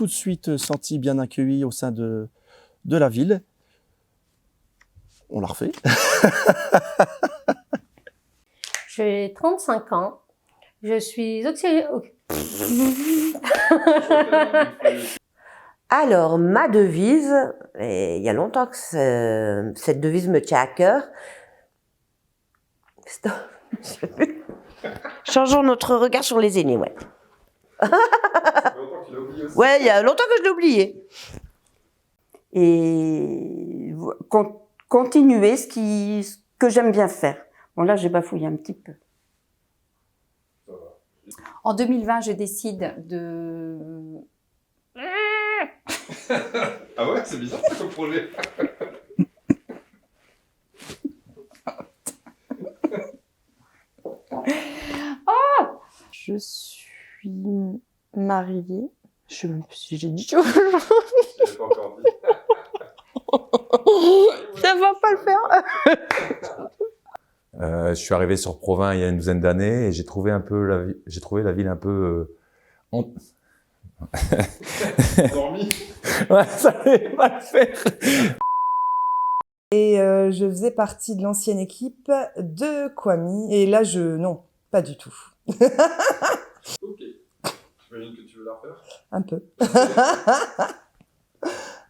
tout de suite senti bien accueilli au sein de la ville. On l'a refait. J'ai 35 ans. Je suis auxiliaire. Alors, ma devise, et il y a longtemps que cette devise me tient à cœur. Stop. Changeons notre regard sur les aînés, ouais. Ouais, il y a longtemps que je l'ai oublié. Et continuer ce que j'aime bien faire. Bon, là, j'ai bafouillé un petit peu. En 2020, je décide de... Ah ouais, c'est bizarre ça comme projet. Je suis mariée. Je sais même plus si j'ai dit. Je l'ai pas encore dit. Ça va pas le faire. Je suis arrivé sur Provins il y a une douzaine d'années et j'ai trouvé la ville un peu Dormi. Ouais, ça allait pas le faire. Et je faisais partie de l'ancienne équipe de Kwami. Et là, non, pas du tout. Ok. J'imagine que tu veux la refaire. Un peu.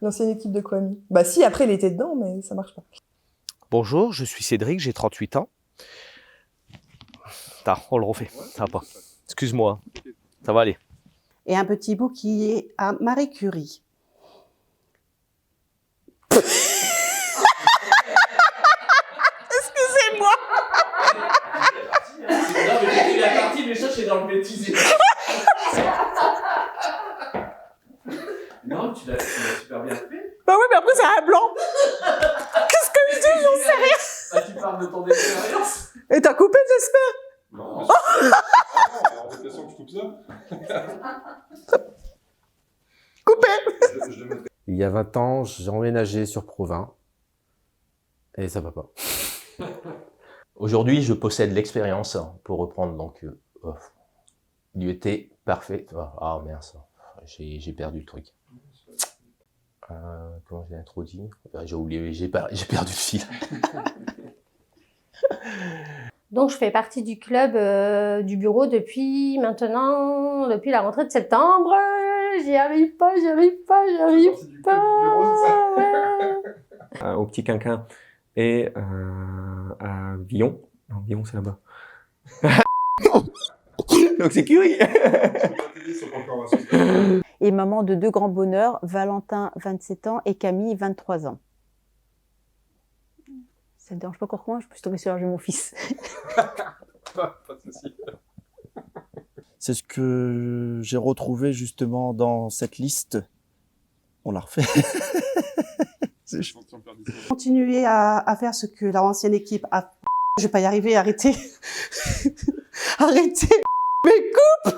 L'ancienne équipe de Kwami. Bah si, après, il était dedans, mais ça marche pas. Bonjour, je suis Cédric, j'ai 38 ans. On le refait, ça va pas. Excuse-moi, ça va aller. Et un petit bout qui est à Marie Curie. Excusez-moi. Il est parti, mais ça c'est dans le bêtisier. Non, tu l'as super bien fait. Bah oui, mais après, c'est un blanc. Qu'est-ce que je dis? J'en sais rien. Ah, tu parles de ton expérience. Et t'as coupé, j'espère? Non, alors t'es sûr que je coupe ça? Coupé. Je le mettrai. Il y a 20 ans, j'ai emménagé sur Provins et ça va pas. Aujourd'hui, je possède l'expérience pour reprendre, donc il était parfait. Ah mince, j'ai perdu le truc. Comment j'ai introduit? J'ai oublié, j'ai perdu le fil. Donc, je fais partie du club du bureau depuis la rentrée de septembre. J'y arrive pas. Au Petit Quinquin et à Villon. Non, Villon, c'est là-bas. Donc c'est Curie. Et maman de 2 grands bonheurs, Valentin, 27 ans, et Camille, 23 ans. Ça ne dérange pas encore moi, je peux tomber sur l'âge de mon fils. Pas de souci. C'est ce que j'ai retrouvé justement dans cette liste. On l'a refait. Continuer à faire ce que l'ancienne équipe a. Je vais pas y arriver, arrêtez. Arrêtez. Mais coupe.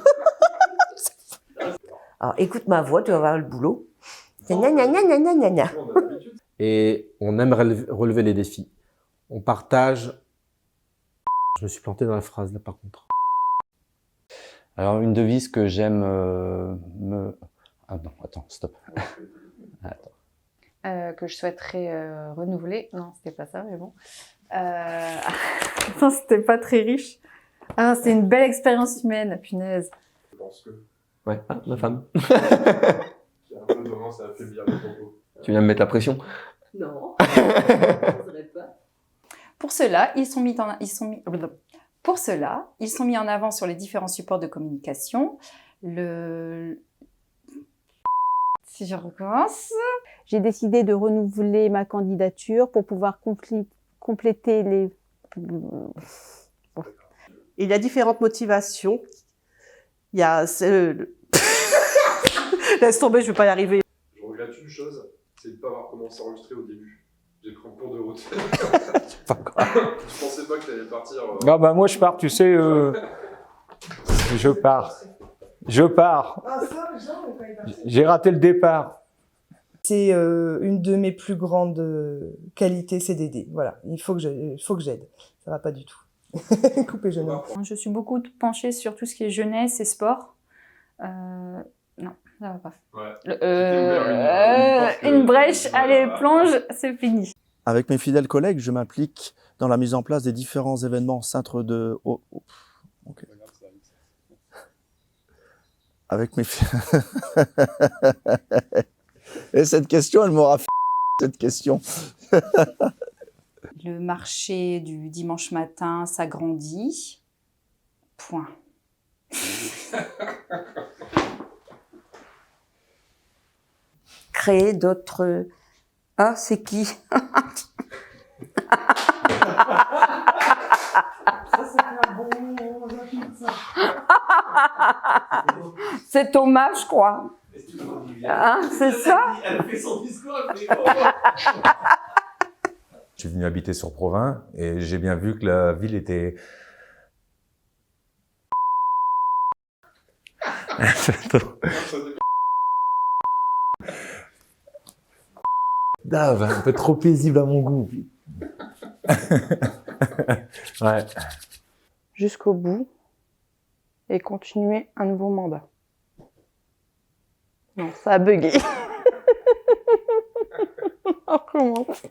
Alors, écoute ma voix, tu vas voir le boulot. Gna. Et on aime relever les défis. On partage. Je me suis planté dans la phrase là par contre. Alors une devise que j'aime Ah non, attends, stop. Attends. Que je souhaiterais renouveler. Non, c'était pas ça, mais bon. Non, c'était pas très riche. Ah, c'est une belle expérience humaine, punaise. Je pense que. Ouais, ma femme. Qui a un peu tendance à affaiblir le propos. Tu viens me mettre la pression? Non, je voudrais pas. Pour cela, ils sont mis en avant sur les différents supports de communication. Si je recommence. J'ai décidé de renouveler ma candidature pour pouvoir compléter les... Il y a différentes motivations. Il y a... Laisse tomber, je vais pas y arriver. Je regrette une chose, c'est de ne pas avoir commencé à enregistrer au début. J'ai pris en cours de route. Je pensais pas que tu allais partir. Ah bah moi je pars, tu sais. Je pars. J'ai raté le départ. C'est une de mes plus grandes qualités, c'est d'aider. Voilà, il faut que j'aide. Ça va pas du tout. Coupez jeune homme. Je suis beaucoup penchée sur tout ce qui est jeunesse et sport. Non, Ça va pas. Ouais. Une brèche, allez, plonge, c'est fini. Avec mes fidèles collègues, je m'implique dans la mise en place des différents événements au centre de... Ok. Avec mes Et cette question, elle m'aura fait cette question. Le marché du dimanche matin s'agrandit. Point. Créer d'autres... Ah, c'est qui? C'est Thomas, je crois. Hein, c'est ça? Elle fait son discours, elle fait Je suis venu habiter sur Provins et j'ai bien vu que la ville était... Dave, un peu trop paisible à mon goût. Ouais. Jusqu'au bout et continuer un nouveau mandat. Non, ça a bugué. On recommence.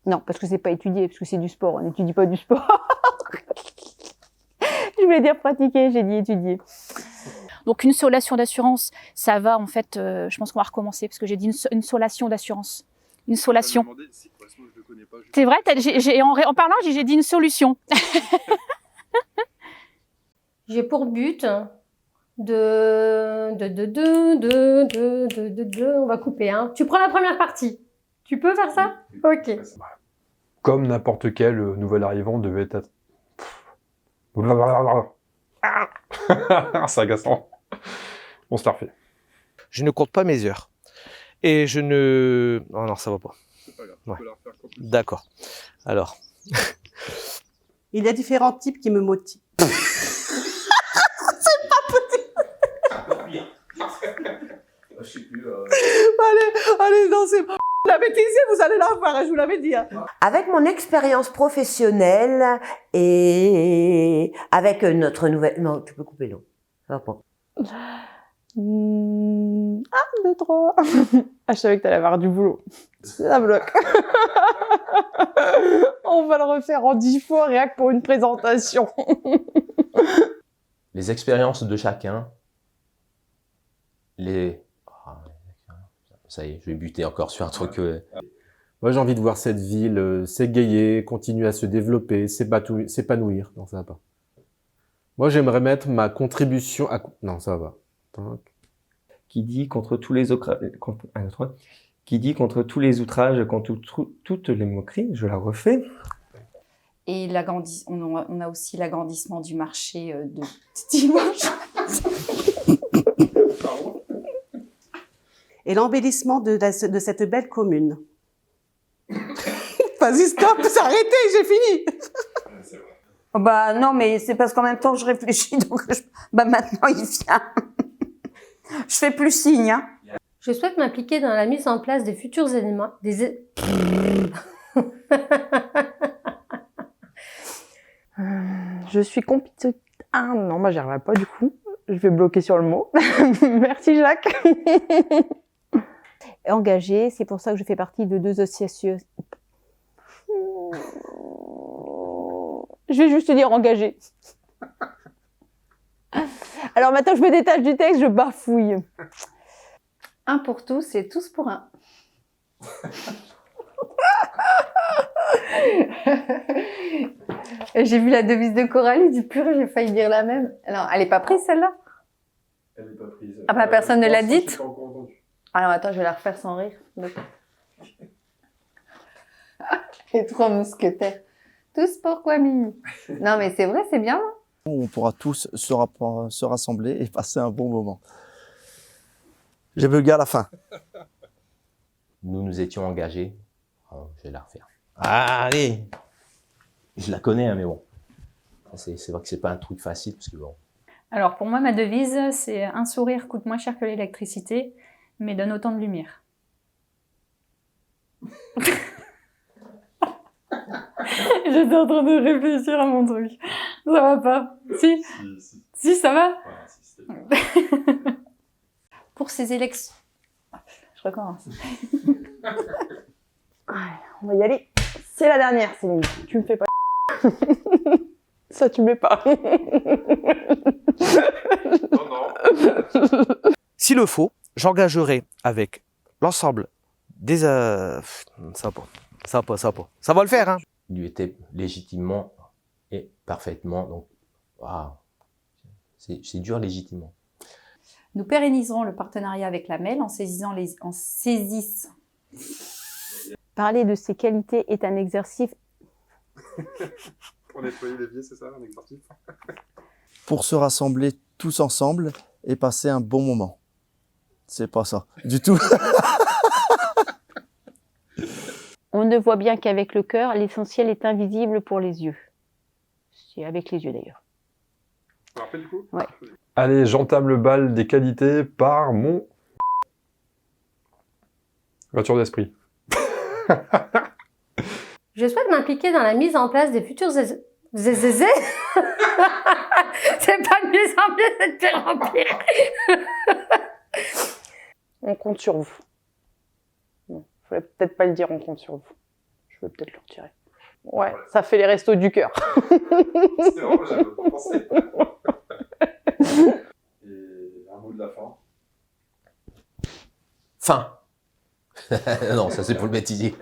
Non, parce que c'est pas étudié, parce que c'est du sport. On n'étudie pas du sport. Je voulais dire pratiquer, j'ai dit étudier. Donc une solation d'assurance, ça va en fait, je pense qu'on va recommencer parce que j'ai dit une solation d'assurance. Une solation. C'est vrai, en parlant, j'ai dit une solution. J'ai pour but on va couper, hein. Tu prends la première partie. Tu peux faire ça? Ok. Comme n'importe quel nouvel arrivant devait être... C'est agaçant. On se la refait. Je ne compte pas mes heures. Et je ne... Oh non, ça va pas. C'est pas grave, Ouais. tu peux la refaire quand tu veux. D'accord. Alors. Il y a différents types qui me motivent. C'est pas possible. Je sais plus. Allez, non, c'est pas... La bêtise, vous allez la faire, je vous l'avais dit. Hein. Avec mon expérience professionnelle et avec notre nouvelle... Non, tu peux couper l'eau. Ça va pas. 1, 2, 3. Ah, je savais que t'allais avoir du boulot. Ça bloque. On va le refaire en 10 fois, rien que pour une présentation. Les expériences de chacun, ça y est, je vais buter encore sur un truc. Moi, j'ai envie de voir cette ville s'égayer, continuer à se développer, s'épanouir. Non, ça va pas. Moi, j'aimerais mettre ma contribution à... Non, ça va. Attends. Qui dit contre tous les qui dit contre tous les outrages, contre toutes les moqueries, je la refais. Et on a aussi l'agrandissement du marché de dimanche. Et l'embellissement de cette belle commune. Vas-y, stop, arrêtez, j'ai fini. Oh bah non, mais c'est parce qu'en même temps je réfléchis, donc bah maintenant il vient. Je fais plus signe. Hein. Je souhaite m'impliquer dans la mise en place des futurs éléments. Je suis compétente. Ah non, moi j'y arriverai pas du coup. Je vais bloquer sur le mot. Merci Jacques. Engagée, c'est pour ça que je fais partie de 2 associations. Je vais juste dire engagée. Alors maintenant que je me détache du texte, je bafouille. 1 pour tous et tous pour 1. J'ai vu la devise de Coralie, du pur, j'ai failli dire la même. Non, elle est pas prise celle-là? Elle n'est pas prise. Ah bah personne ne l'a dite? Je l'ai encore entendu. Alors attends, je vais la refaire sans rire. Les 3 mousquetaires. Tous pour Kwame. Non mais c'est vrai, c'est bien. Hein. On pourra tous se rassembler et passer un bon moment. J'ai bugué à la fin. Nous nous étions engagés. Oh, je vais la refaire. Allez! Je la connais, hein, mais bon. C'est vrai que c'est pas un truc facile, parce que bon. Alors pour moi, ma devise, c'est un sourire coûte moins cher que l'électricité, mais donne autant de lumière. J'étais en train de réfléchir à mon truc. Ça va pas? Si, ça va? Pour ces élections... Je recommence. On va y aller. C'est la dernière, Céline. Tu me fais pas. Ça, tu me mets pas. S'il le faut, j'engagerai avec l'ensemble des... Ça va pas. Ça va le faire, hein. Il lui était légitimement et parfaitement, donc, waouh, c'est dur légitimement. Nous pérenniserons le partenariat avec la MEL en saisissant Parler de ses qualités est un exercice. Pour nettoyer l'évier, c'est ça, un exercice? Pour se rassembler tous ensemble et passer un bon moment. C'est pas ça, du tout. On ne voit bien qu'avec le cœur, l'essentiel est invisible pour les yeux. C'est avec les yeux d'ailleurs. Ça rappelle du coup? Ouais. Allez, j'entame le bal des qualités par mon... voiture d'esprit. Je souhaite m'impliquer dans la mise en place des futurs C'est pas de mise en place, c'est de faire remplir. On compte sur vous. Bon, fallait peut-être pas le dire, on compte sur vous. Je vais peut-être le retirer. Ouais, ça fait les restos du cœur. C'est vrai, j'avais pas pensé. Et un mot de la fin. Fin. Non, ça c'est pour le bêtisier.